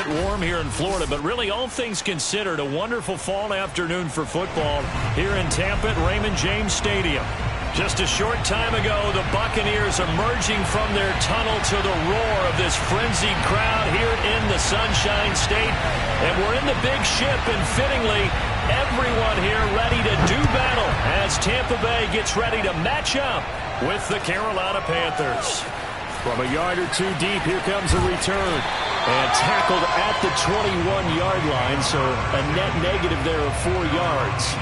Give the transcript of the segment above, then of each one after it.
warm here in Florida, but really all things considered, a wonderful fall afternoon for football here in Tampa at Raymond James Stadium. Just a short time ago, the Buccaneers emerging from their tunnel to the roar of this frenzied crowd here in the Sunshine State. And we're in the big ship, and fittingly, everyone here ready to do battle as Tampa Bay gets ready to match up with the Carolina Panthers. From a yard or two deep, here comes a return. And tackled at the 21-yard line, so a net negative there of 4 yards.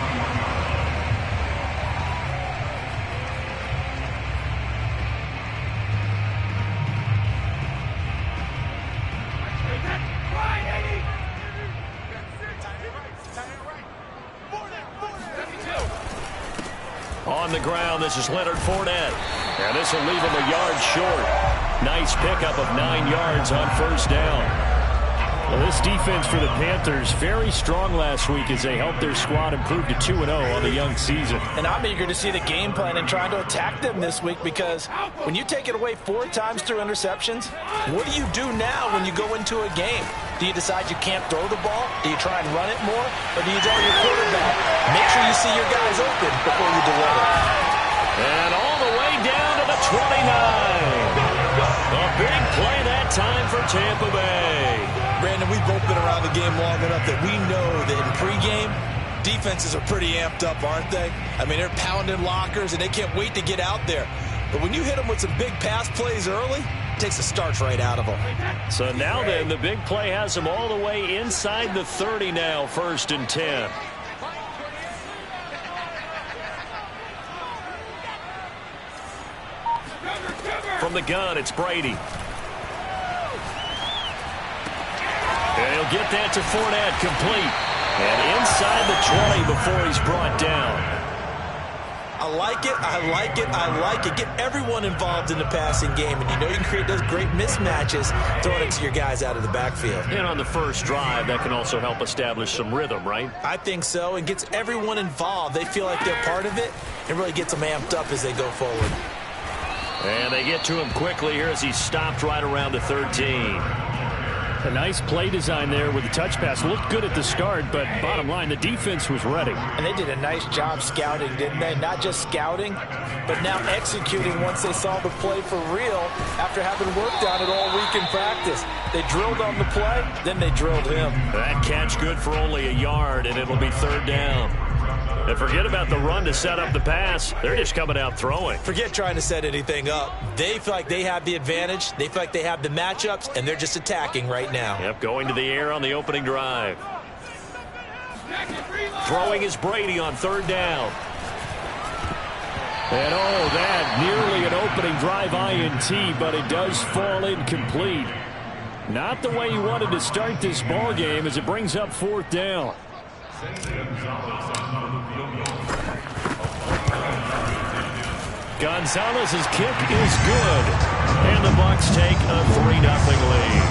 On the ground, this is Leonard Fournette. And this will leave him a yard short. Nice pickup of 9 yards on first down. Well, this defense for the Panthers very strong last week as they helped their squad improve to 2-0 on the young season. And I'm eager to see the game plan and trying to attack them this week, because when you take it away 4 times through interceptions, what do you do now when you go into a game? Do you decide you can't throw the ball? Do you try and run it more? Or do you draw your quarterback? Make sure you see your guys open before you deliver. And all the way down to the 29. A big play that time for Tampa Bay. Brandon, we've both been around the game long enough that we know that in pregame, defenses are pretty amped up, aren't they? I mean, they're pounding lockers, and they can't wait to get out there. But when you hit them with some big pass plays early, it takes the starch right out of them. So now then, the big play has them all the way inside the 30 now, 1st and 10. From the gun, it's Brady. And he'll get that to Fournette, complete. And inside the 20 before he's brought down. I like it, I like it, I like it. Get everyone involved in the passing game, and you know you can create those great mismatches throwing it to your guys out of the backfield. And on the first drive, that can also help establish some rhythm, right? I think so, and gets everyone involved. They feel like they're part of it, and really gets them amped up as they go forward. And they get to him quickly here as he's stopped right around the 13. A nice play design there with the touch pass. Looked good at the start, but bottom line, the defense was ready. And they did a nice job scouting, didn't they? Not just scouting, but now executing once they saw the play for real after having worked on it all week in practice. They drilled on the play, then they drilled him. That catch good for only a yard, and it'll be 3rd down. And forget about the run to set up the pass. They're just coming out throwing. Forget trying to set anything up. They feel like they have the advantage. They feel like they have the matchups, and they're just attacking right now. Yep, going to the air on the opening drive. Throwing is Brady on 3rd down. And oh, that nearly an opening drive INT, but it does fall incomplete. Not the way you wanted to start this ball game as it brings up 4th down. Gonzalez's kick is good. And the Bucs take a 3-0 lead.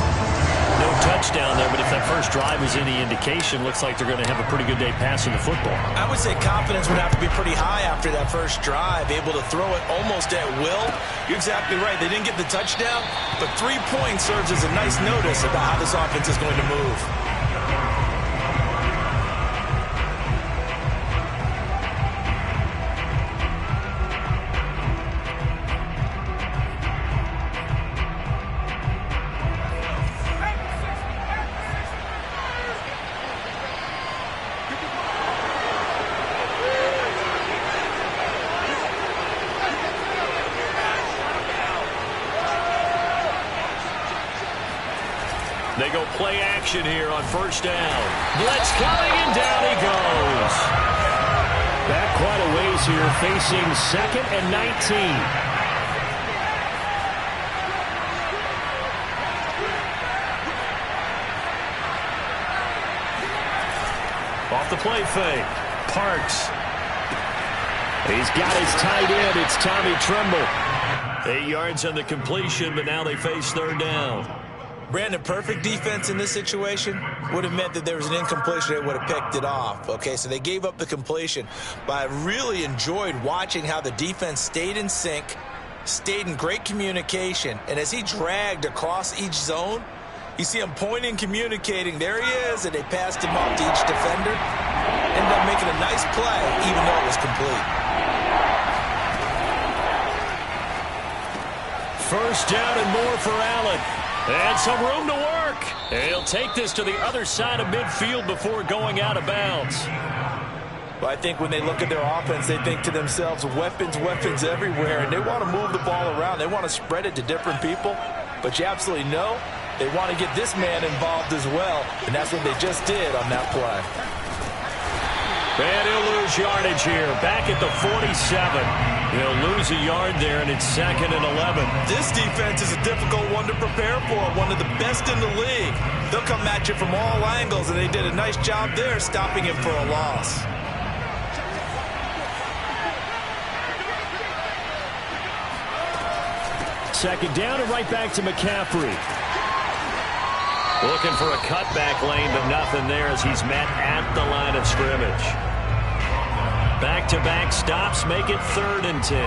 No touchdown there, but if that first drive is any indication, looks like they're going to have a pretty good day passing the football. I would say confidence would have to be pretty high after that first drive, able to throw it almost at will. You're exactly right. They didn't get the touchdown, but 3 points serves as a nice notice about how this offense is going to move. They go play action here on 1st down. Blitz coming, and down he goes. Back quite a ways here, facing 2nd and 19. Off the play fake. Parks. He's got his tight end. It's Tommy Tremble. 8 yards on the completion, but now they face 3rd down. Brandon, perfect defense in this situation would have meant that there was an incompletion. They would have picked it off. Okay, so they gave up the completion. But I really enjoyed watching how the defense stayed in sync, stayed in great communication. And as he dragged across each zone, You see him pointing, communicating. There he is, and they passed him off to each defender. Ended up making a nice play, even though it was complete. First down and more for Allen. And some room to work. And he'll take this to the other side of midfield before going out of bounds. Well, I think when they look at their offense, they think to themselves, weapons, weapons everywhere. And they want to move the ball around. They want to spread it to different people. But you absolutely know they want to get this man involved as well. And that's what they just did on that play. And he'll lose yardage here. Back at the 47. He'll lose a yard there, and it's 2nd and 11. This defense is a difficult one to prepare for. One of the best in the league. They'll come at you from all angles, and they did a nice job there stopping him for a loss. Second down and right back to McCaffrey. Looking for a cutback lane, but nothing there as he's met at the line of scrimmage. Back-to-back stops make it 3rd and 10.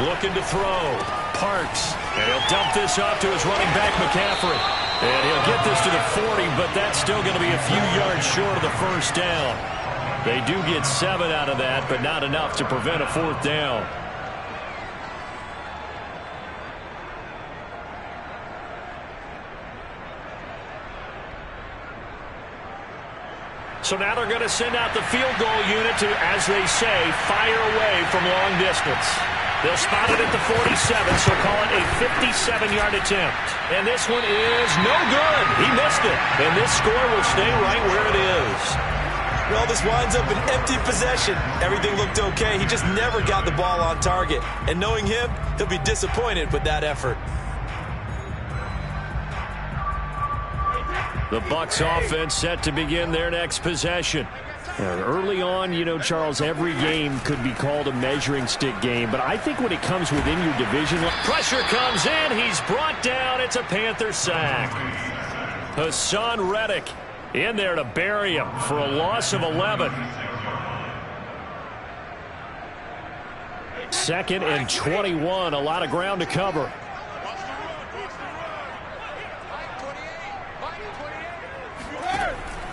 Looking to throw. Parks. And he'll dump this off to his running back, McCaffrey. And he'll get this to the 40, but that's still going to be a few yards short of the first down. They do get 7 out of that, but not enough to prevent a 4th down. So now they're going to send out the field goal unit to, as they say, fire away from long distance. They'll spot it at the 47, so call it a 57-yard attempt. And this one is no good. He missed it. And this score will stay right where it is. Well, this winds up an empty possession. Everything looked okay. He just never got the ball on target. And knowing him, he'll be disappointed with that effort. The Bucs offense set to begin their next possession. And early on, you know, Charles, every game could be called a measuring stick game. But I think when it comes within your division... Pressure comes in. He's brought down. It's a Panther sack. Hassan Reddick in there to bury him for a loss of 11. 2nd and 21. A lot of ground to cover.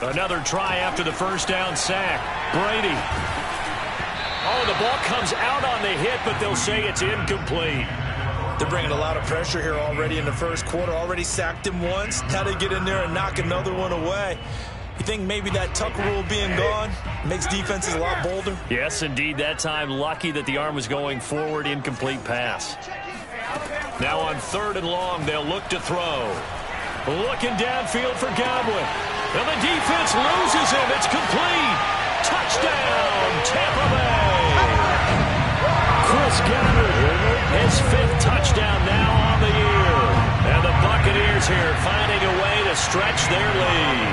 Another try after the first down sack. Brady. Oh, the ball comes out on the hit, but they'll say it's incomplete. They're bringing a lot of pressure here already in the first quarter. Already sacked him once. Now they get in there and knock another one away. You think maybe that tuck rule being gone makes defenses a lot bolder? Yes, indeed. That time, lucky that the arm was going forward. Incomplete pass. Now on 3rd and long, they'll look to throw. Looking downfield for Godwin. And the defense loses him. It's complete. Touchdown, Tampa Bay. Chris Godwin, his 5th touchdown now on the year. And the Buccaneers here finding a way to stretch their lead.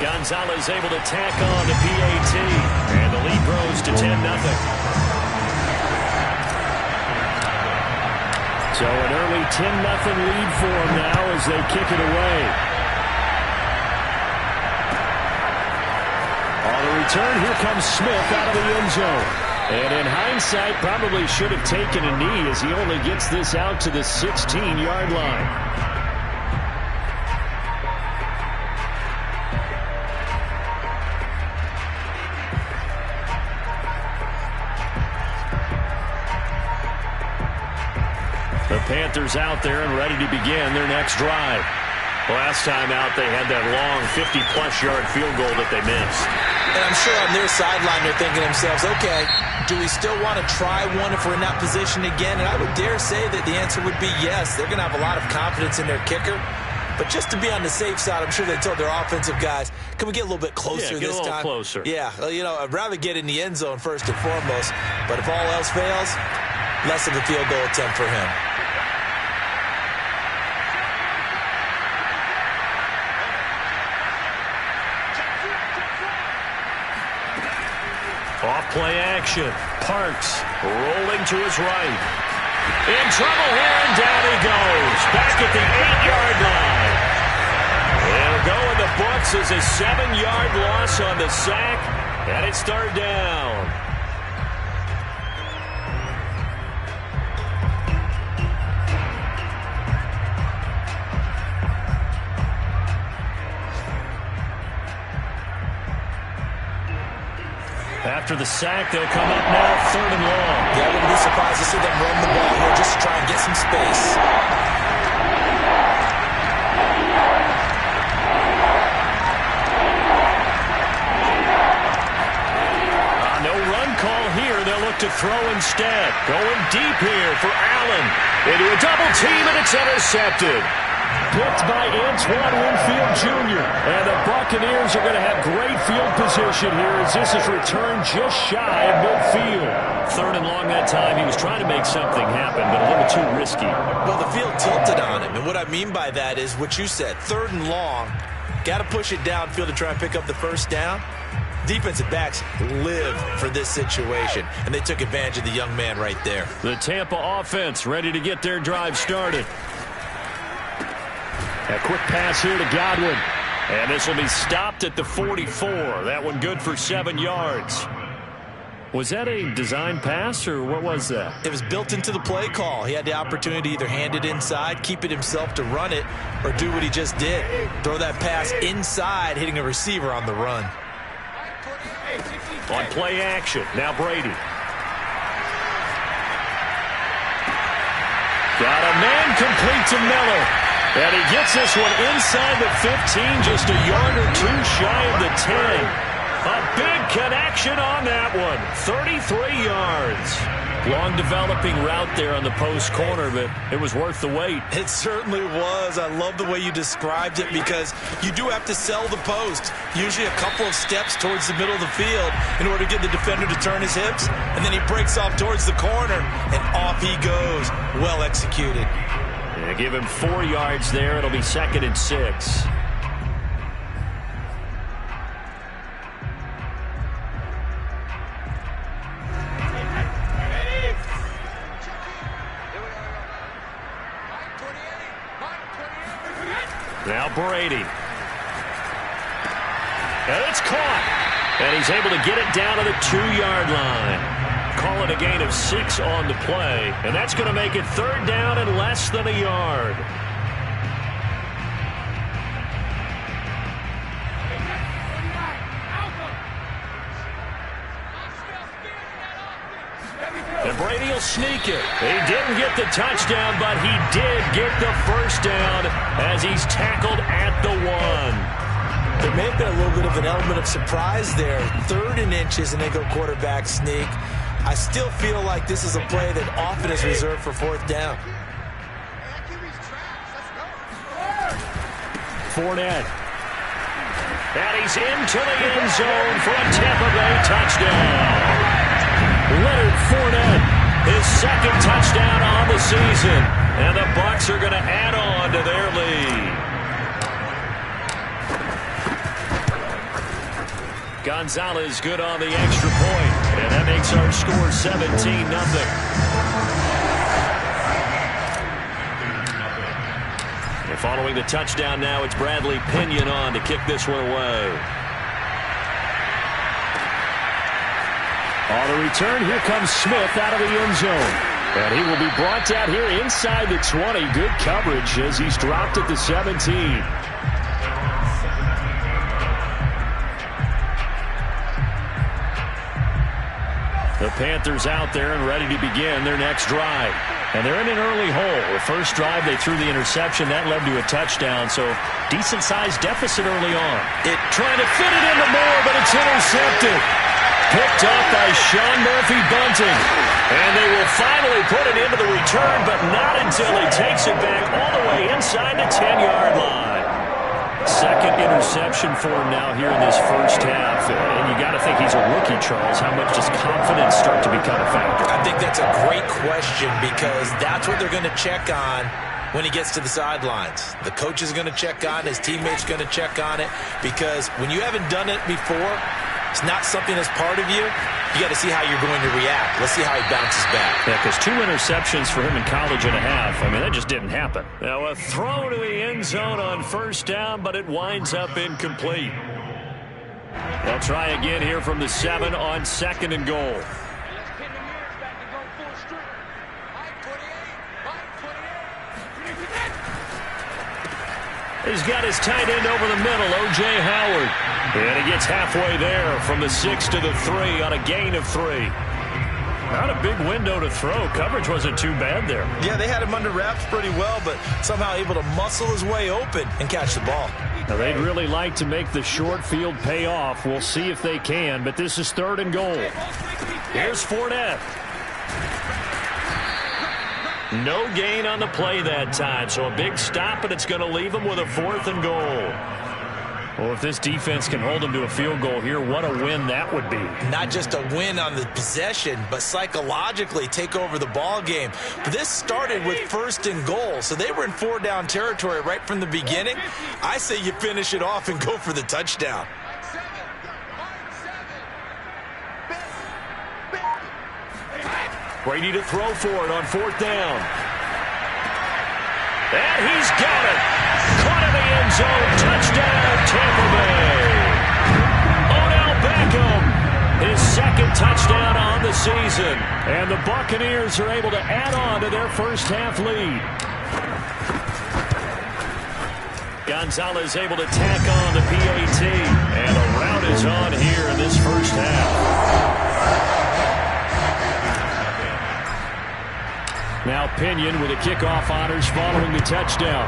Gonzalez able to tack on to PAT. And the lead grows to 10-0. So an early 10-0 lead for them now as they kick it away. On the return, here comes Smith out of the end zone. And in hindsight, probably should have taken a knee as he only gets this out to the 16-yard line. The Panthers out there and ready to begin their next drive. Last time out, they had that long 50-plus yard field goal that they missed. And I'm sure on their sideline they're thinking to themselves, okay, do we still want to try one if we're in that position again? And I would dare say that the answer would be yes. They're going to have a lot of confidence in their kicker. But just to be on the safe side, I'm sure they told their offensive guys, can we get a little bit closer this time? Get a little closer. Yeah, well, you know, I'd rather get in the end zone first and foremost. But if all else fails, less of a field goal attempt for him. Off play action. Parks rolling to his right. In trouble here, and down he goes. Back at the 8-yard line. It'll go in the books as a 7-yard loss on the sack, and it's third down. After the sack, they'll come up now, third and long. Yeah, I wouldn't be surprised to see them run the ball here just to try and get some space. No run call here. They'll look to throw instead. Going deep here for Allen. Into a double team, and it's intercepted. Picked by Antoine Winfield Jr. And the Buccaneers are going to have great field position here as this is returned just shy of midfield. Third and long that time. He was trying to make something happen, but a little too risky. Well, the field tilted on him, and what I mean by that is what you said. Third and long. Got to push it downfield to try and pick up the first down. Defensive backs live for this situation, and they took advantage of the young man right there. The Tampa offense ready to get their drive started. A quick pass here to Godwin. And this will be stopped at the 44. That one good for 7 yards. Was that a design pass, or what was that? It was built into the play call. He had the opportunity to either hand it inside, keep it himself to run it, or do what he just did. Throw that pass inside, hitting a receiver on the run. On play action, now Brady. Got a man complete to Miller. And he gets this one inside the 15, just a yard or two shy of the 10. A big connection on that one. 33 yards. Long developing route there on the post corner, but it was worth the wait. It certainly was. I love the way you described it because you do have to sell the post. Usually a couple of steps towards the middle of the field in order to get the defender to turn his hips. And then he breaks off towards the corner, and off he goes. Well executed. Yeah, give him 4 yards there. It'll be 2nd and 6. Now Brady. And it's caught. And he's able to get it down to the 2-yard line. Call it a gain of 6 on the play. And that's going to make it third down and less than a yard. And Brady will sneak it. He didn't get the touchdown, but he did get the first down as he's tackled at the 1. There may have been a little bit of an element of surprise there. 3rd and inches, and they go quarterback sneak. I still feel like this is a play that often is reserved for 4th down. Fournette. And he's into the end zone for a Tampa Bay touchdown. Leonard Fournette, his 2nd touchdown on the season. And the Bucs are going to add on to their lead. Gonzalez good on the extra point. And that makes our score 17-0. And following the touchdown now, it's Bradley Pinion on to kick this one away. On the return, here comes Smith out of the end zone. And he will be brought down here inside the 20. Good coverage as he's dropped at the 17. The Panthers out there and ready to begin their next drive. And they're in an early hole. The first drive, they threw the interception. That led to a touchdown, so decent-sized deficit early on. Trying to fit it into Moore, but it's intercepted. Picked up by Sean Murphy-Bunting. And they will finally put it into the return, but not until he takes it back all the way inside the 10-yard line. 2nd interception for him now here in this first half. And you got to think he's a rookie, Charles. How much does confidence start to become a factor? I think that's a great question because that's what they're going to check on when he gets to the sidelines. The coach is going to check on it. His teammates are going to check on it because when you haven't done it before, it's not something that's part of you. you got to see how you're going to react. Let's see how he bounces back. Yeah, because 2 interceptions for him in college and a half. I mean, that just didn't happen. Now a throw to the end zone on first down, but it winds up incomplete. They'll try again here from the 7 on 2nd and goal. He's got his tight end over the middle, O.J. Howard. And he gets halfway there from the 6 to the 3 on a gain of 3. Not a big window to throw. Coverage wasn't too bad there. Yeah, they had him under wraps pretty well, but somehow able to muscle his way open and catch the ball. Now, they'd really like to make the short field pay off. We'll see if they can, but this is 3rd and goal. Here's Fournette. No gain on the play that time, so a big stop, and it's going to leave him with a 4th and goal. Well, if this defense can hold them to a field goal here, what a win that would be. Not just a win on the possession, but psychologically take over the ball game. But this started with 1st and goal, so they were in 4-down territory right from the beginning. I say you finish it off and go for the touchdown. Brady to throw for it on 4th down. And he's got it. Caught in the end zone. Touchdown, Tampa Bay. Odell Beckham, his 2nd touchdown on the season. And the Buccaneers are able to add on to their first half lead. Gonzalez able to tack on the PAT. And a rout is on here in this first half. Now Pinion with the kickoff honors following the touchdown.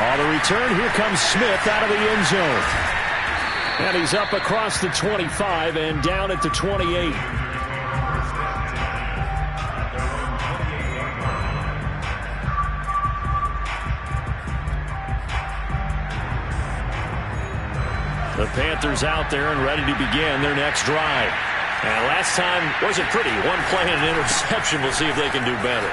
On the return, here comes Smith out of the end zone. And he's up across the 25 and down at the 28. The Panthers out there and ready to begin their next drive. And last time wasn't pretty. 1 play and an interception. We'll see if they can do better.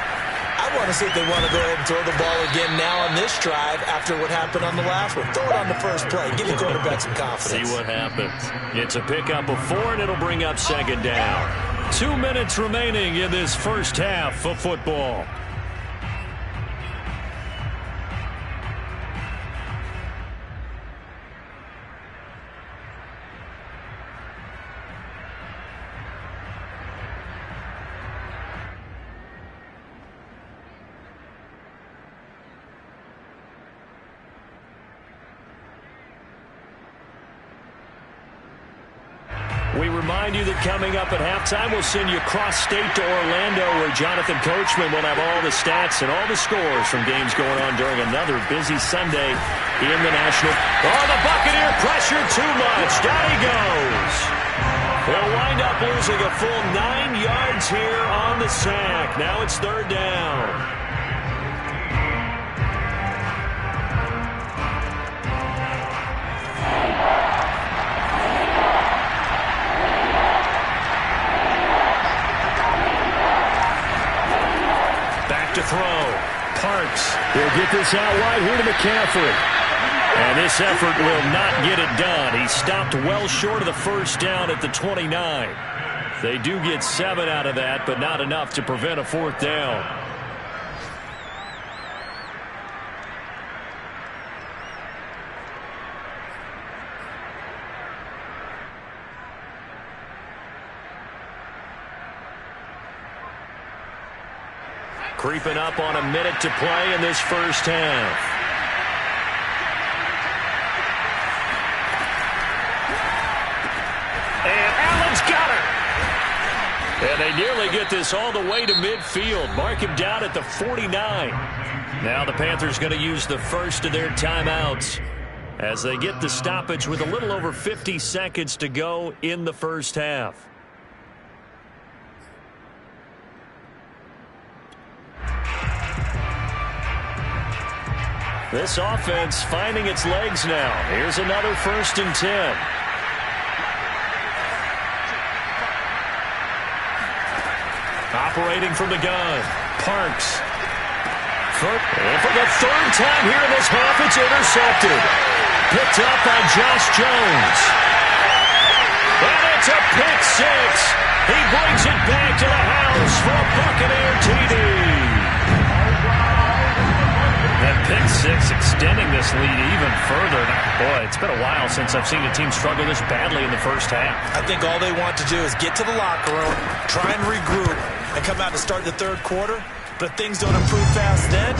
I want to see if they want to go ahead and throw the ball again now on this drive after what happened on the last one. Throw it on the first play. Give the quarterback some confidence. See what happens. It's a pickup of 4, and it'll bring up 2nd down. 2 minutes remaining in this first half of football. We remind you that coming up at halftime, we'll send you cross-state to Orlando, where Jonathan Coachman will have all the stats and all the scores from games going on during another busy Sunday in the National. Oh, the Buccaneer pressure too much. Down he goes. They'll wind up losing a full 9 yards here on the sack. Now it's 3rd down. To throw. Parks. He'll get this out wide here to McCaffrey. And this effort will not get it done. He stopped well short of the first down at the 29. They do get 7 out of that, but not enough to prevent a 4th down. Creeping up on a minute to play in this first half. And Allen's got it. And they nearly get this all the way to midfield. Mark him down at the 49. Now the Panthers going to use the first of their timeouts as they get the stoppage with a little over 50 seconds to go in the first half. This offense finding its legs now. Here's another 1st and 10. Operating from the gun. Parks. And for the 3rd time here in this half, it's intercepted. picked up by Josh Jones. And it's a pick six. He brings it back to the house for a Buccaneer TD. That pick six extending this lead even further. Boy, it's been a while since I've seen a team struggle this badly in the first half. I think all they want to do is get to the locker room, try and regroup, and come out to start the third quarter. But if things don't improve fast then,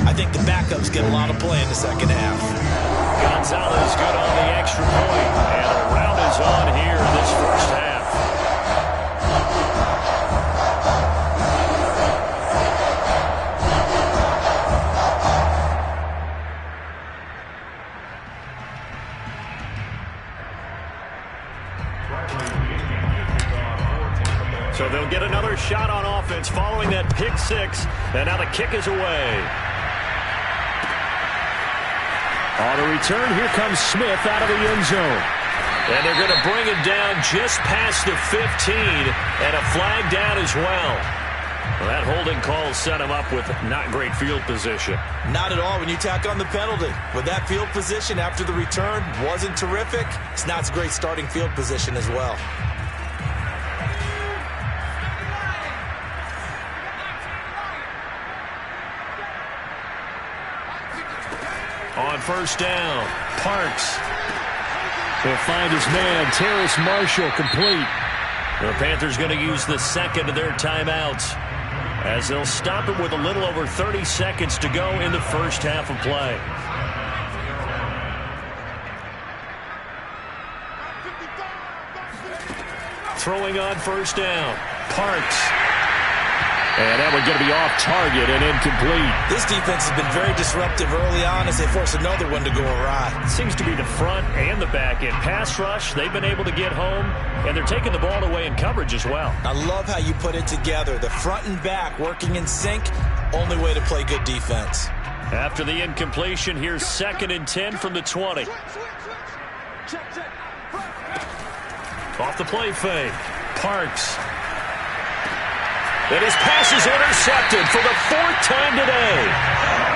I think the backups get a lot of play in the second half. Gonzalez good on the extra point. And a round is on here in this first half. So they'll get another shot on offense following that pick six. And now the kick is away. On the return, here comes Smith out of the end zone. And they're going to bring it down just past the 15. And a flag down as well. Well, that holding call set him up with not great field position. Not at all when you tack on the penalty. With that field position after the return wasn't terrific, it's not a great starting field position as well. On first down, Parks. He'll find his man, Terrace Marshall, complete. The Panthers going to use the second of their timeouts as they'll stop it with a little over 30 seconds to go in the first half of play. Throwing on first down, Parks. And that one going to be off target and incomplete. This defense has been very disruptive early on as they force another one to go awry. It seems to be the front and the back end. Pass rush, they've been able to get home, and they're taking the ball away in coverage as well. I love how you put it together. The front and back working in sync, only way to play good defense. After the incompletion, here's 2nd and 10 from the 20. Off the play fake, Parks. And his pass is intercepted for the 4th time today.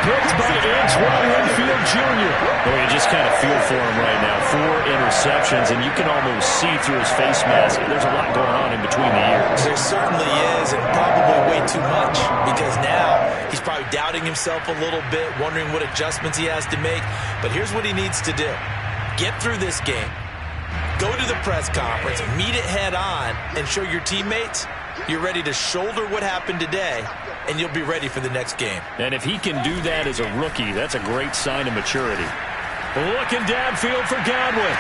Picked by Antoine Winfield Jr. Oh, you just kind of feel for him right now. 4 interceptions, and you can almost see through his face mask. There's a lot going on in between the ears. There certainly is, and probably way too much, because now he's probably doubting himself a little bit, wondering what adjustments he has to make. But here's what he needs to do. Get through this game. Go to the press conference, meet it head on, and show your teammates you're ready to shoulder what happened today, and you'll be ready for the next game. And if he can do that as a rookie, that's a great sign of maturity. Looking downfield for Godwin.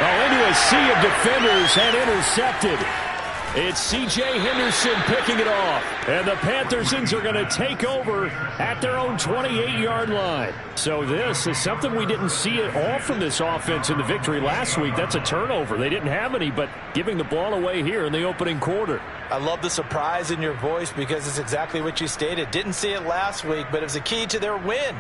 Oh, into a sea of defenders and intercepted. It's C.J. Henderson picking it off. And the Panthers are going to take over at their own 28-yard line. So this is something we didn't see at all from this offense in the victory last week. That's a turnover. They didn't have any, but giving the ball away here in the opening quarter. I love the surprise in your voice because it's exactly what you stated. Didn't see it last week, but it was a key to their win.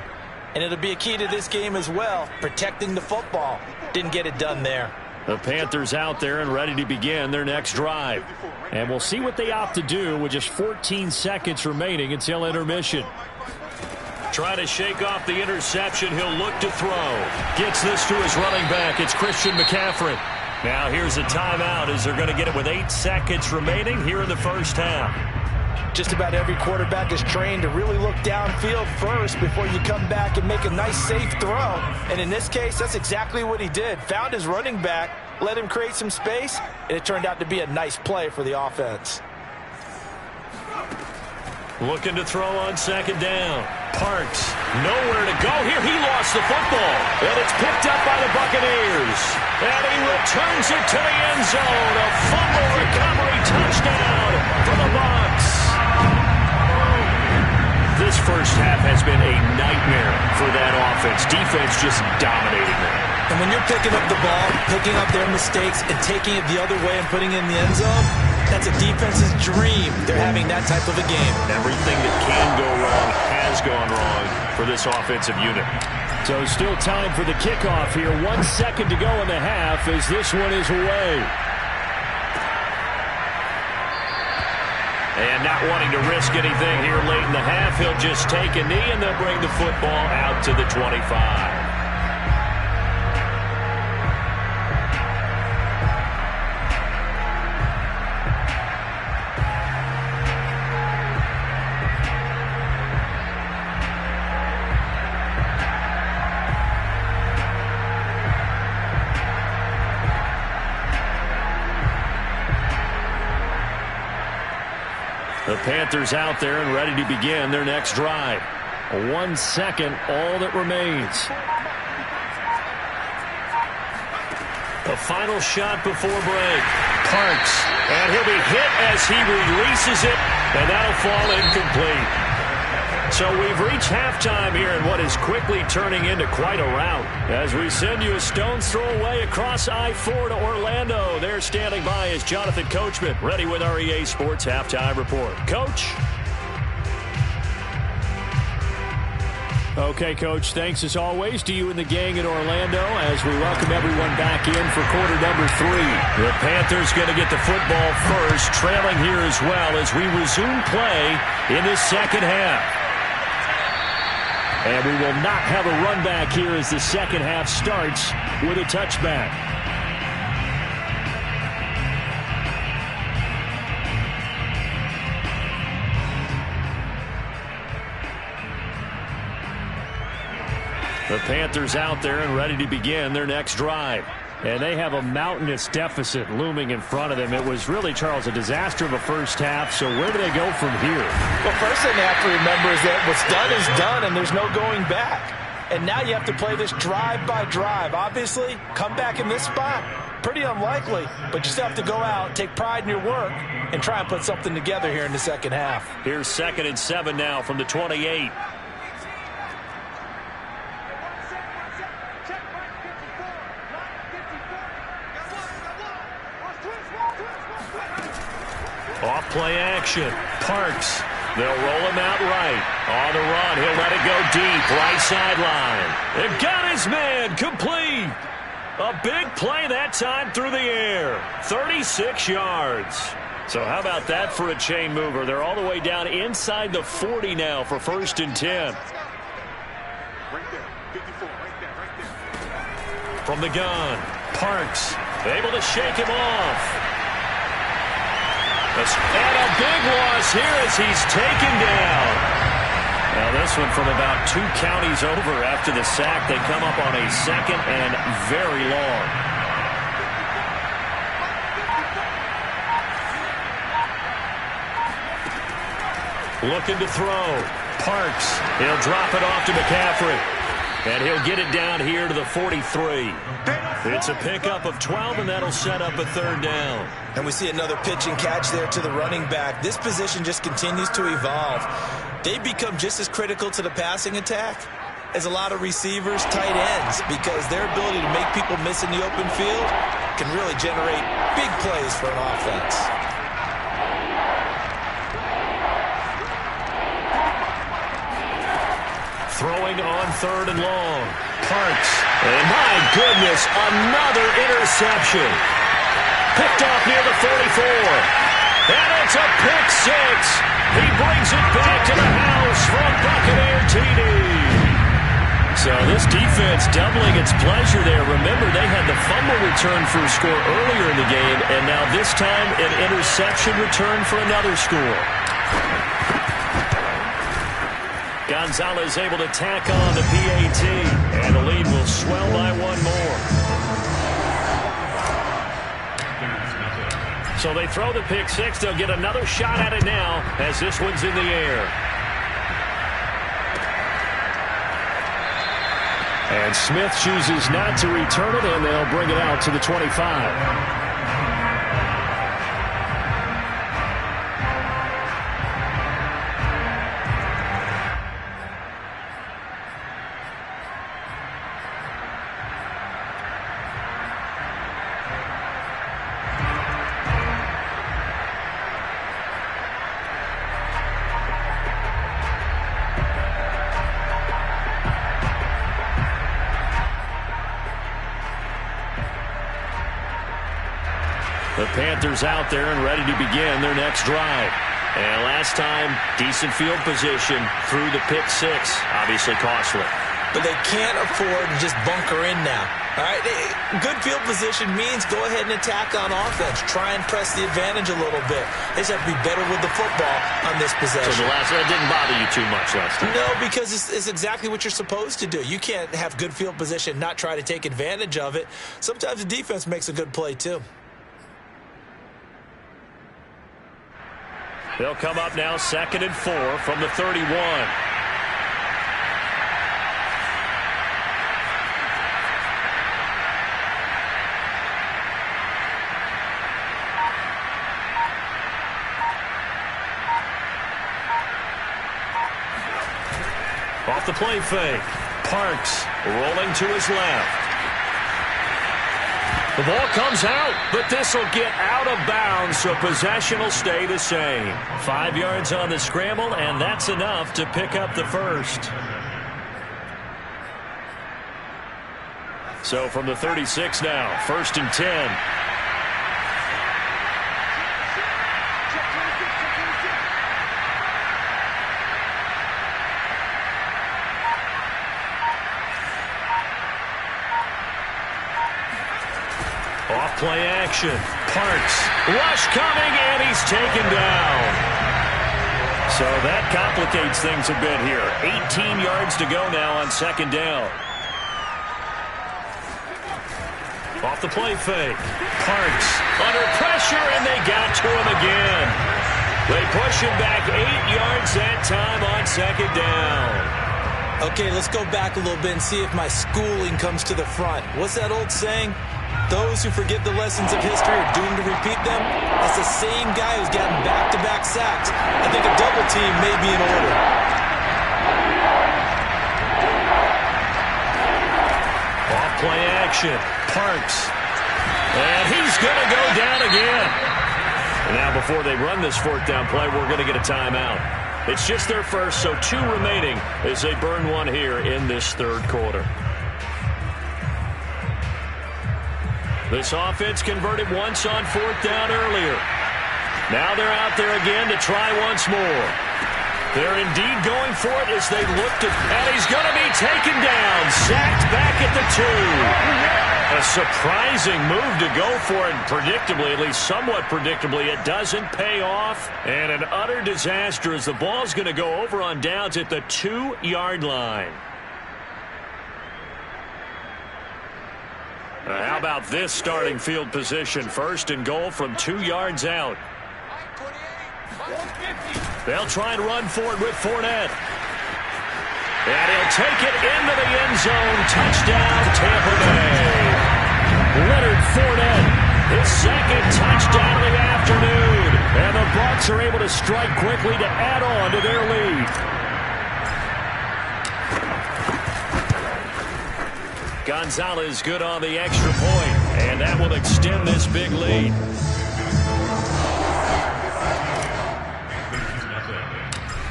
And it'll be a key to this game as well, protecting the football. Didn't get it done there. The Panthers out there and ready to begin their next drive. And we'll see what they opt to do with just 14 seconds remaining until intermission. Trying to shake off the interception. He'll look to throw. Gets this to his running back. It's Christian McCaffrey. Now here's a timeout as they're going to get it with 8 seconds remaining here in the first half. Just about every quarterback is trained to really look downfield first before you come back and make a nice, safe throw. And in this case, that's exactly what he did. Found his running back, let him create some space, and it turned out to be a nice play for the offense. Looking to throw on second down. Parks, nowhere to go here. He lost the football, and it's picked up by the Buccaneers. And he returns it to the end zone. A fumble recovery touchdown for the Bucs. This first half has been a nightmare for that offense. Defense just dominating them. And when you're picking up the ball, picking up their mistakes, and taking it the other way and putting it in the end zone, that's a defense's dream. They're having that type of a game. Everything that can go wrong has gone wrong for this offensive unit. So still time for the kickoff here. 1 second to go in the half as this one is away. And not wanting to risk anything here late in the half, he'll just take a knee and they'll bring the football out to the 25. The Panthers out there and ready to begin their next drive. 1 second, all that remains. The final shot before break. Parks. And he'll be hit as he releases it, and that'll fall incomplete. So we've reached halftime here in what is quickly turning into quite a rout. As we send you a stone's throw away across I-4 to Orlando. There standing by is Jonathan Coachman, ready with our EA Sports Halftime Report. Coach? Okay, Coach, thanks as always to you and the gang in Orlando as we welcome everyone back in for quarter number 3. The Panthers going to get the football first, trailing here as well as we resume play in this second half. And we will not have a run back here as the second half starts with a touchback. The Panthers out there and ready to begin their next drive. And they have a mountainous deficit looming in front of them. It was really, Charles, a disaster of a first half. So where do they go from here? Well, first thing they have to remember is that what's done is done, and there's no going back. And now you have to play this drive by drive. Obviously, come back in this spot, pretty unlikely. But you still have to go out, take pride in your work, and try and put something together here in the second half. Here's 2nd and 7 now from the 28. Off play action. Parks. They'll roll him out right. On the run. He'll let it go deep. Right sideline. They've got his man. Complete. A big play that time through the air. 36 yards. So how about that for a chain mover? They're all the way down inside the 40 now for 1st and 10. Right there. 54. Right there. From the gun. Parks. Able to shake him off. And a big loss here as he's taken down. Now this one from about 2 counties over after the sack. They come up on a 2nd and very long. Looking to throw. Parks. He'll drop it off to McCaffrey. And he'll get it down here to the 43. It's a pickup of 12, and that'll set up a 3rd down. And we see another pitch and catch there to the running back. This position just continues to evolve. They become just as critical to the passing attack as a lot of receivers, tight ends, because their ability to make people miss in the open field can really generate big plays for an offense. Throwing on 3rd and long. Parks. And my goodness, another interception. Picked off near the 44. And it's a pick 6. He brings it back to the house for a Buccaneer TD. So this defense doubling its pleasure there. Remember, they had the fumble return for a score earlier in the game, and now this time an interception return for another score. Gonzalez able to tack on the PAT, and the lead will swell by 1 more. So they throw the pick 6. They'll get another shot at it now as this one's in the air. And Smith chooses not to return it, and they'll bring it out to the 25. The Panthers out there and ready to begin their next drive. And last time, decent field position through the pick 6. Obviously costly. But they can't afford to just bunker in now. All right, good field position means go ahead and attack on offense. Try and press the advantage a little bit. They just have to be better with the football on this possession. So the last one didn't bother you too much last time? No, because it's exactly what you're supposed to do. You can't have good field position, not try to take advantage of it. Sometimes the defense makes a good play too. They'll come up now 2nd and 4 from the 31. Off the play fake. Parks rolling to his left. The ball comes out, but this will get out of bounds, so possession will stay the same. 5 yards on the scramble, and that's enough to pick up the first. So from the 36 now, 1st and 10. Play action. Parks. Rush coming, and he's taken down. So that complicates things a bit here. 18 yards to go now on 2nd down. Off the play fake. Parks under pressure, and they got to him again. They push him back 8 yards that time on 2nd down. Okay, let's go back a little bit and see if my schooling comes to the front. What's that old saying? Those who forget the lessons of history are doomed to repeat them. That's the same guy who's gotten back-to-back sacks. I think a double team may be in order. Off play action. Parks. And he's going to go down again. And now before they run this 4th down play, we're going to get a timeout. It's just their first, so 2 remaining as they burn one here in this 3rd quarter. This offense converted once on 4th down earlier. Now they're out there again to try once more. They're indeed going for it as they look to, and he's going to be taken down, sacked back at the 2. A surprising move to go for it, predictably, at least somewhat predictably, it doesn't pay off. And an utter disaster as the ball's going to go over on downs at the 2-yard line. How about this starting field position? 1st and goal from 2 yards out. They'll try and run for it with Fournette. And he'll take it into the end zone. Touchdown, Tampa Bay. Leonard Fournette, his 2nd touchdown of the afternoon. And the Bucs are able to strike quickly to add on to their lead. Gonzalez good on the extra point, and that will extend this big lead.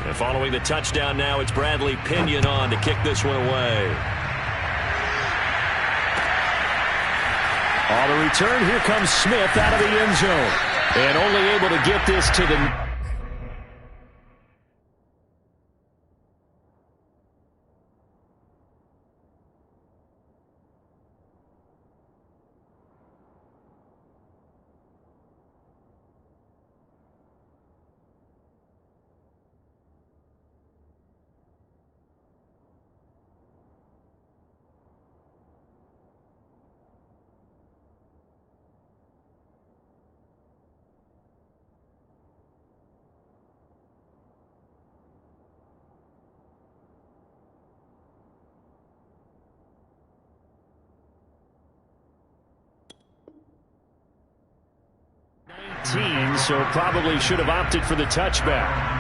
And following the touchdown now, it's Bradley Pinion on to kick this one away. On the return, here comes Smith out of the end zone, and only able to get this to the... So probably should have opted for the touchback.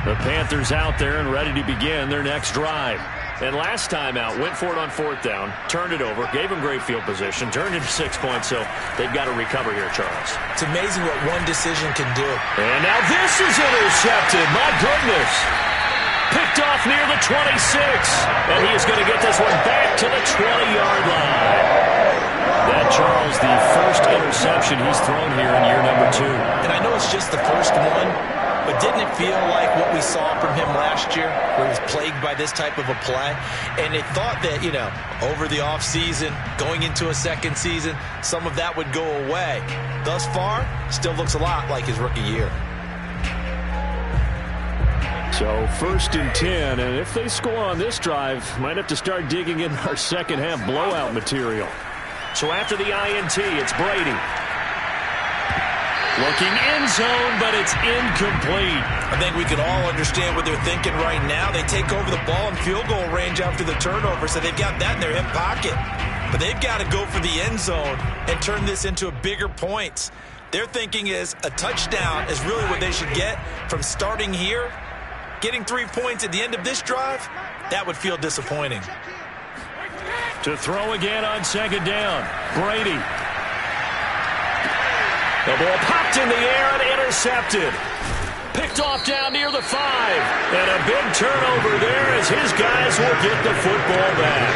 The Panthers out there and ready to begin their next drive. And last time out, went for it on 4th down, turned it over, gave them great field position, turned it to 6 points, so they've got to recover here, Charles. It's amazing what one decision can do. And now this is intercepted. My goodness. Picked off near the 26. And he is going to get this one back to the 20-yard line. That, Charles, the first interception he's thrown here in year number 2. And I know it's just the first one, But didn't it feel like what we saw from him last year, where he was plagued by this type of a play? And they thought that, you know, over the offseason, going into a second season, some of that would go away. Thus far, still looks a lot like his rookie year. So 1st and 10, and if they score on this drive, might have to start digging in our second half blowout material. So after the INT, it's Brady. Looking end zone, but it's incomplete. I think we can all understand what they're thinking right now. They take over the ball in field goal range after the turnover, so they've got that in their hip pocket. But they've got to go for the end zone and turn this into a bigger point. Their thinking is a touchdown is really what they should get from starting here. Getting 3 points at the end of this drive, that would feel disappointing. To throw again on 2nd down, Brady. The ball popped in the air and intercepted. Picked off down near the 5. And a big turnover there as his guys will get the football back.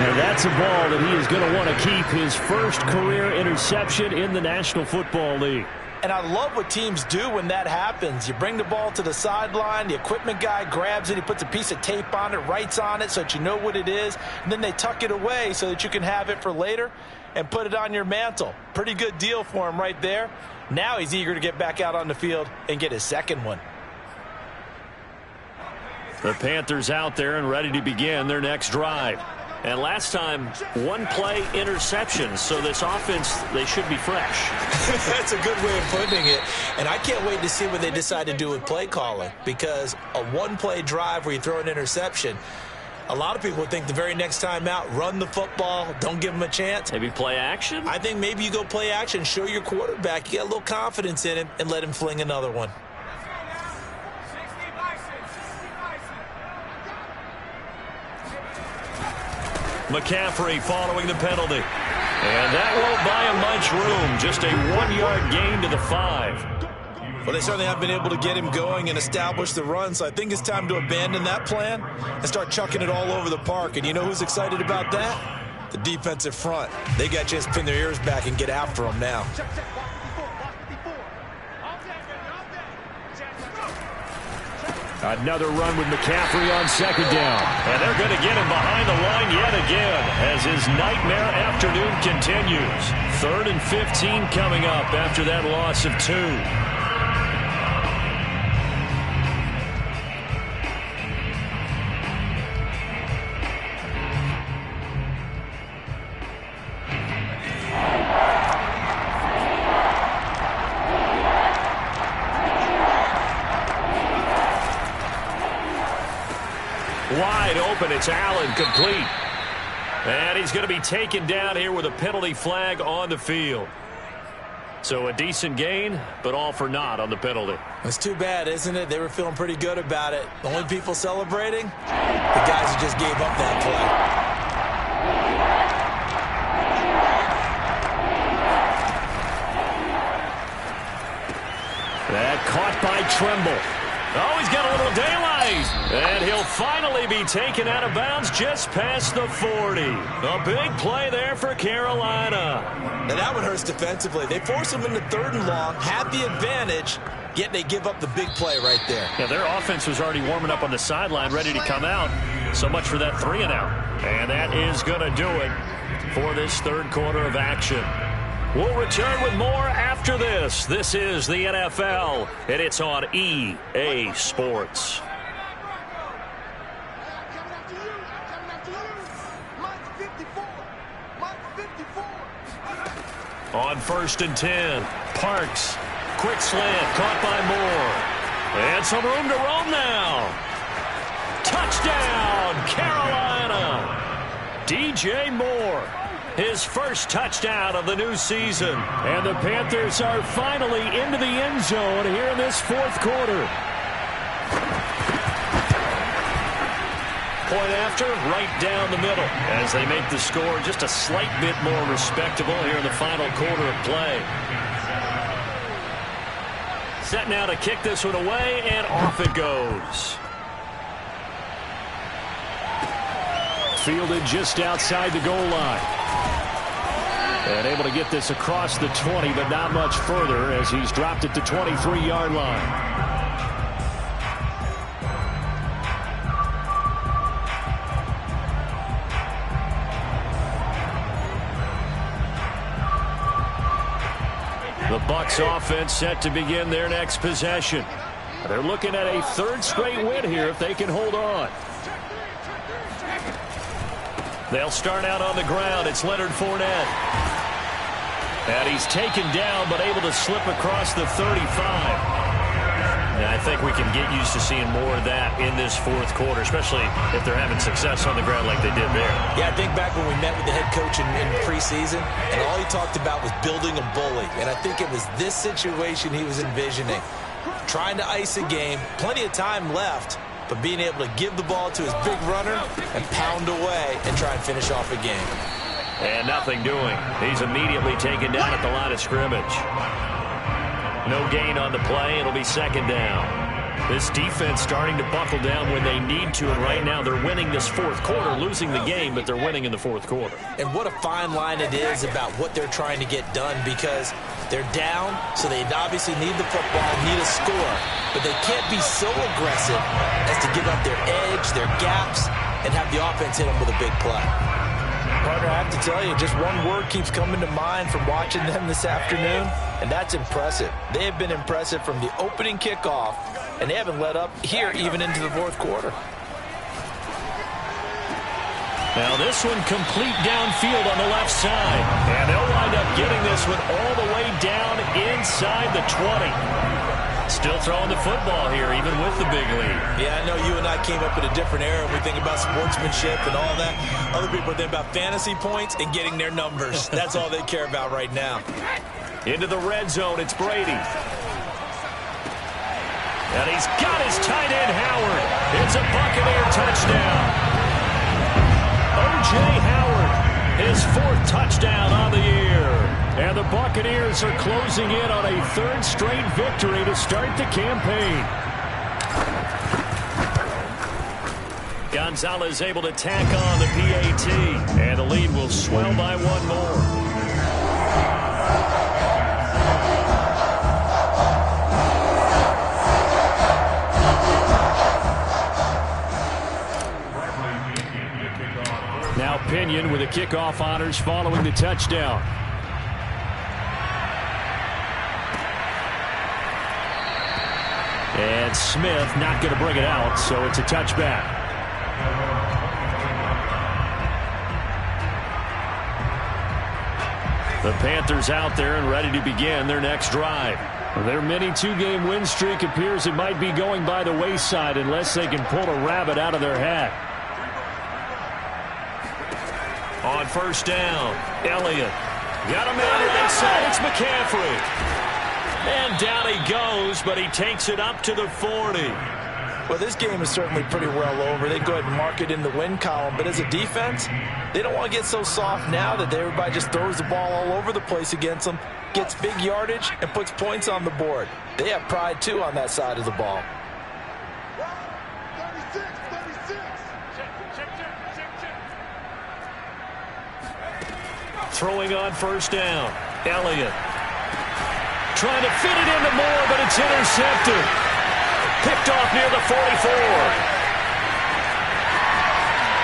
And that's a ball that he is going to want to keep, his first career interception in the National Football League. And I love what teams do when that happens. You bring the ball to the sideline, the equipment guy grabs it, he puts a piece of tape on it, writes on it so that you know what it is, and then they tuck it away so that you can have it for later and put it on your mantle. Pretty good deal for him right there. Now he's eager to get back out on the field and get his second one. The Panthers out there and ready to begin their next drive. And last time, 1-play interception. So this offense, they should be fresh. That's a good way of putting it. And I can't wait to see what they decide to do with play calling. Because a 1-play drive where you throw an interception, a lot of people would think the very next time out, run the football, don't give them a chance. Maybe play action? I think maybe you go play action, show your quarterback, you get a little confidence in him, and let him fling another one. McCaffrey following the penalty. And that won't buy him much room. Just a 1-yard gain to the 5. Well, they certainly have been able to get him going and establish the run, so I think it's time to abandon that plan and start chucking it all over the park. And you know who's excited about that? The defensive front. They got a chance to pin their ears back and get after him now. Another run with McCaffrey on 2nd down. And they're going to get him behind the line yet again as his nightmare afternoon continues. 3rd and 15 coming up after that loss of 2. Wide open, it's Allen, complete. And he's going to be taken down here with a penalty flag on the field. So a decent gain, but all for naught on the penalty. It's too bad, isn't it? They were feeling pretty good about it. The only people celebrating, the guys who just gave up that play. That caught by Tremble. Oh, he's got a little daylight. And he'll finally be taken out of bounds just past the 40. A big play there for Carolina. Now that one hurts defensively. They force him into 3rd and long, had the advantage, yet they give up the big play right there. Yeah, their offense was already warming up on the sideline, ready to come out. So much for that 3 and out. And that is going to do it for this 3rd quarter of action. We'll return with more after this. This is the NFL, and it's on EA Sports. On 1st and 10, Parks. Quick slant, caught by Moore. And some room to roam now. Touchdown, Carolina. DJ Moore. His first touchdown of the new season. And the Panthers are finally into the end zone here in this 4th quarter. Point after, right down the middle. As they make the score just a slight bit more respectable here in the final quarter of play. Set now to kick this one away, and off it goes. Fielded just outside the goal line. And able to get this across the 20, but not much further as he's dropped it to 23-yard line. The Bucs offense set to begin their next possession. They're looking at a third straight win here if they can hold on. They'll start out on the ground. It's Leonard Fournette. And he's taken down but able to slip across the 35. And I think we can get used to seeing more of that in this fourth quarter, especially if they're having success on the ground like they did there. Yeah, I think back when we met with the head coach in preseason, and all he talked about was building a bully. And I think it was this situation he was envisioning. Trying to ice a game, plenty of time left, but being able to give the ball to his big runner and pound away and try and finish off a game. And nothing doing. He's immediately taken down at the line of scrimmage. No gain on the play. It'll be second down. This defense starting to buckle down when they need to, and right now they're winning this fourth quarter, losing the game, but they're winning in the fourth quarter. And what a fine line it is about what they're trying to get done, because they're down, so they obviously need the football, need a score, but they can't be so aggressive as to give up their edge, their gaps, and have the offense hit them with a big play. Partner, I have to tell you, just one word keeps coming to mind from watching them this afternoon, and that's impressive. They have been impressive from the opening kickoff, and they haven't let up here even into the fourth quarter. Now this one complete downfield on the left side. And they'll wind up getting this one all the way down inside the 20. Still throwing the football here, even with the big lead. Yeah, I know you and I came up in a different era. We think about sportsmanship and all that. Other people think about fantasy points and getting their numbers. That's all they care about right now. Into the red zone, it's Brady. And he's got his tight end, Howard. It's a Buccaneer touchdown. O.J. Howard, his fourth touchdown on the year. And the Buccaneers are closing in on a third straight victory to start the campaign. Gonzalez able to tack on the PAT. And the lead will swell by one more. Now Pinion with the kickoff honors following the touchdown. And Smith not going to bring it out, so it's a touchback. The Panthers out there and ready to begin their next drive. Their mini two-game win streak appears it might be going by the wayside unless they can pull a rabbit out of their hat. On first down, Elliott. Got a man right side, it's McCaffrey. And down he goes, but he takes it up to the 40. Well, this game is certainly pretty well over. They go ahead and mark it in the win column. But as a defense, they don't want to get so soft now that everybody just throws the ball all over the place against them, gets big yardage, and puts points on the board. They have pride, too, on that side of the ball. Throwing on first down, Elliott. Trying to fit it into Moore, but it's intercepted. Picked off near the 44.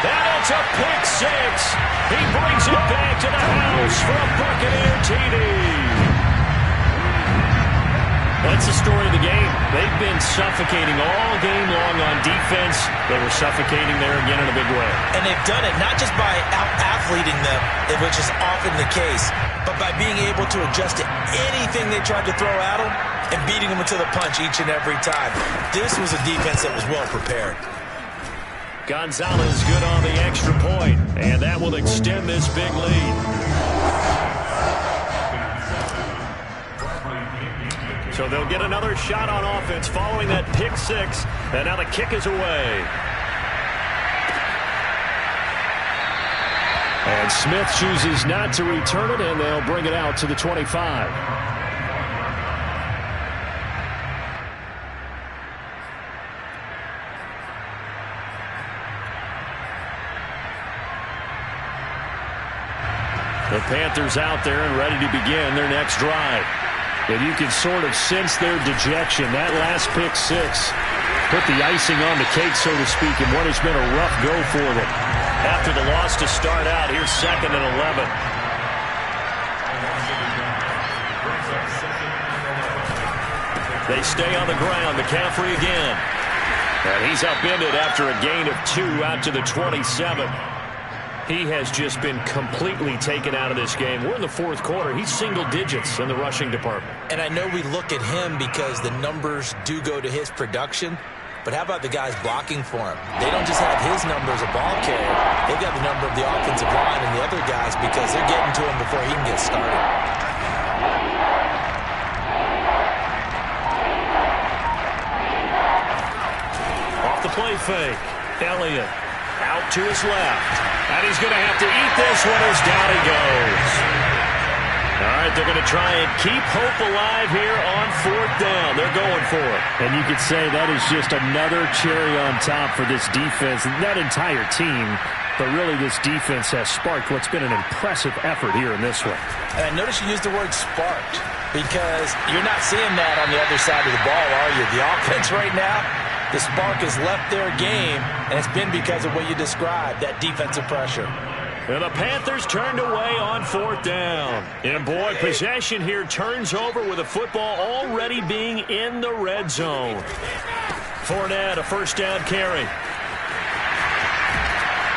And it's a pick six. He brings it back to the house for a Buccaneer TD. That's the story of the game. They've been suffocating all game long on defense. They were suffocating there again in a big way. And they've done it not just by out-athleting them, which is often the case, but by being able to adjust to anything they tried to throw at them and beating them to the punch each and every time. This was a defense that was well prepared. Gonzalez good on the extra point, and that will extend this big lead. So they'll get another shot on offense following that pick six, and now the kick is away. And Smith chooses not to return it, and they'll bring it out to the 25. The Panthers out there and ready to begin their next drive. And you can sort of sense their dejection. That last pick six put the icing on the cake, so to speak, in what has been a rough go for them. After the loss to start out, here's 2nd and 11. They stay on the ground. McCaffrey again. And he's upended after a gain of 2 out to the 27. He has just been completely taken out of this game. We're in the 4th quarter. He's single digits in the rushing department. And I know we look at him because the numbers do go to his production. But how about the guys blocking for him? They don't just have his number as a ball carrier. They've got the number of the offensive line and the other guys because they're getting to him before he can get started. Off the play fake. Elliott out to his left. And he's going to have to eat this one as down he goes. All right, they're going to try and keep hope alive here on 4th down. They're going for it. And you could say that is just another cherry on top for this defense. That entire team, but really this defense has sparked what's been an impressive effort here in this one. And I notice you use the word sparked because you're not seeing that on the other side of the ball, are you? The offense right now, the spark has left their game, and it's been because of what you described, that defensive pressure. And the Panthers turned away on 4th down. And, boy, possession here turns over with the football already being in the red zone. Fournette, a 1st down carry.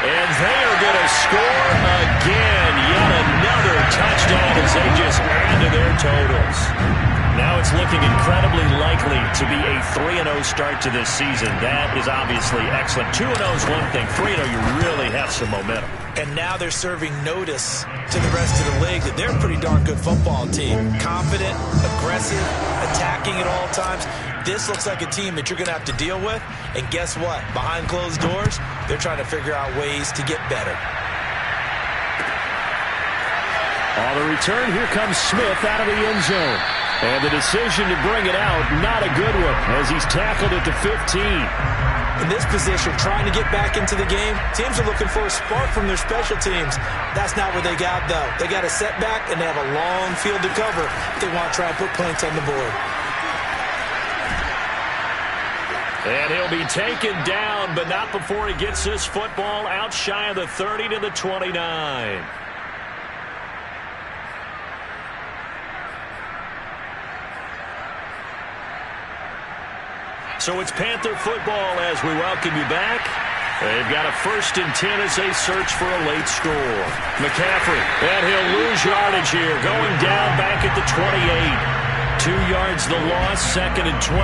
And they are going to score again. Yet another touchdown as they just add to their totals. Now it's looking incredibly likely to be a 3-0 start to this season. That is obviously excellent. 2-0 is one thing. 3-0, you really have some momentum. And now they're serving notice to the rest of the league that they're a pretty darn good football team. Confident, aggressive, attacking at all times. This looks like a team that you're going to have to deal with. And guess what? Behind closed doors, they're trying to figure out ways to get better. On the return, here comes Smith out of the end zone. And the decision to bring it out, not a good one, as he's tackled at the 15. In this position, trying to get back into the game, teams are looking for a spark from their special teams. That's not what they got, though. They got a setback, and they have a long field to cover if they want to try and put points on the board. And he'll be taken down, but not before he gets this football out shy of the 30 to the 29. So it's Panther football as we welcome you back. They've got a 1st and 10 as they search for a late score. McCaffrey, and he'll lose yardage here, going down back at the 28. 2 yards the loss, 2nd and 12.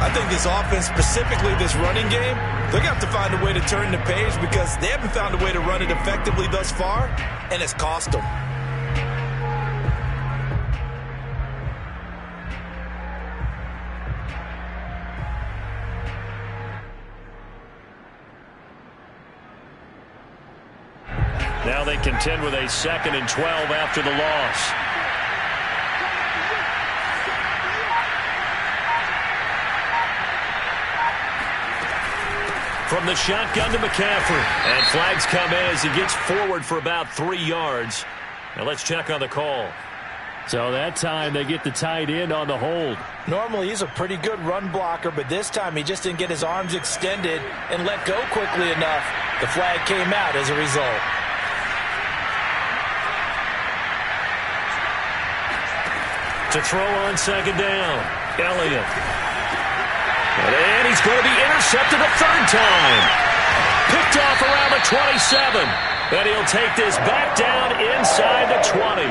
I think this offense, specifically this running game, they're going to have to find a way to turn the page because they haven't found a way to run it effectively thus far, and it's cost them. Now they contend with a 2nd and 12 after the loss. From the shotgun to McCaffrey. And flags come in as he gets forward for about 3 yards. Now let's check on the call. So that time they get the tight end on the hold. Normally he's a pretty good run blocker, but this time he just didn't get his arms extended and let go quickly enough. The flag came out as a result. To throw on 2nd down, Elliott. And he's going to be intercepted a 3rd time. Picked off around the 27. And he'll take this back down inside the 20.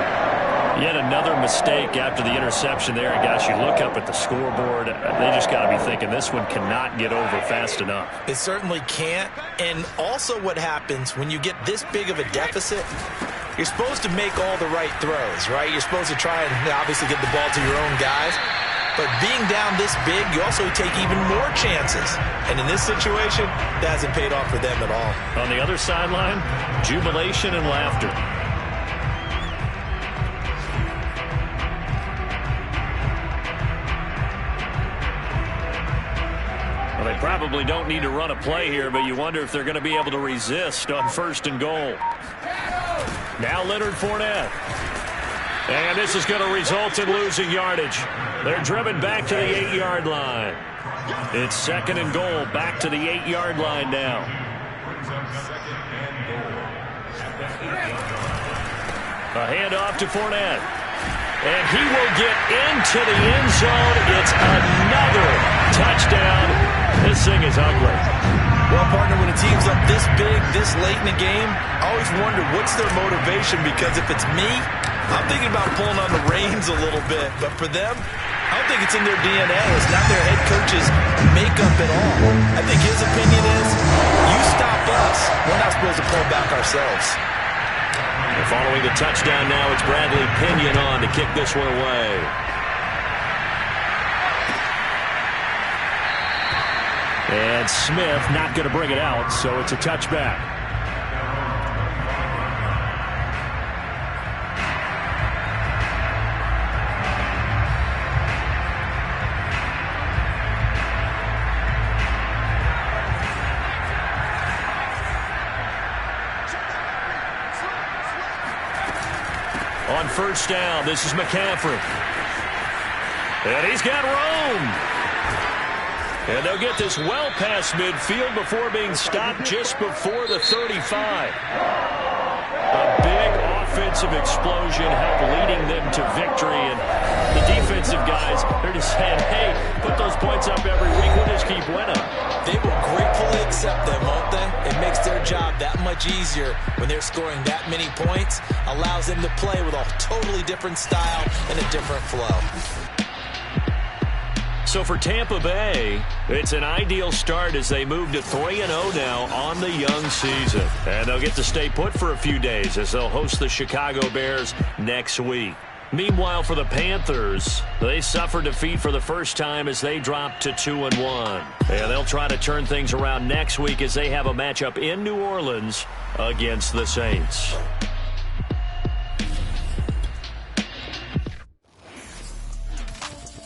Yet another mistake after the interception there. And gosh, you look up at the scoreboard, they just got to be thinking this one cannot get over fast enough. It certainly can't. And also what happens when you get this big of a deficit, you're supposed to make all the right throws, right? You're supposed to try and obviously get the ball to your own guys. But being down this big, you also take even more chances. And in this situation, that hasn't paid off for them at all. On the other sideline, jubilation and laughter. Well, they probably don't need to run a play here, but you wonder if they're going to be able to resist on 1st and goal. Now Leonard Fournette. And this is going to result in losing yardage. They're driven back to the 8-yard line. It's 2nd and goal, back to the 8-yard line now. A handoff to Fournette. And he will get into the end zone. It's another touchdown. This thing is ugly. Well, partner, when a team's up this big, this late in the game, I always wonder what's their motivation, because if it's me, I'm thinking about pulling on the reins a little bit. But for them, I don't think it's in their DNA. It's not their head coach's makeup at all. I think his opinion is, you stop us, we're not supposed to pull back ourselves. And following the touchdown now, it's Bradley Pinion on to kick this one away. And Smith not going to bring it out, so it's a touchback. On first down, this is McCaffrey. And he's got room. And they'll get this well past midfield before being stopped just before the 35. A big offensive explosion helped leading them to victory. And the defensive guys, they're just saying, hey, put those points up every week. We'll just keep winning. They will gratefully accept them, won't they? It makes their job that much easier when they're scoring that many points. Allows them to play with a totally different style and a different flow. So for Tampa Bay, it's an ideal start as they move to 3-0 now on the young season. And they'll get to stay put for a few days as they'll host the Chicago Bears next week. Meanwhile, for the Panthers, they suffered defeat for the first time as they dropped to 2-1. And they'll try to turn things around next week as they have a matchup in New Orleans against the Saints.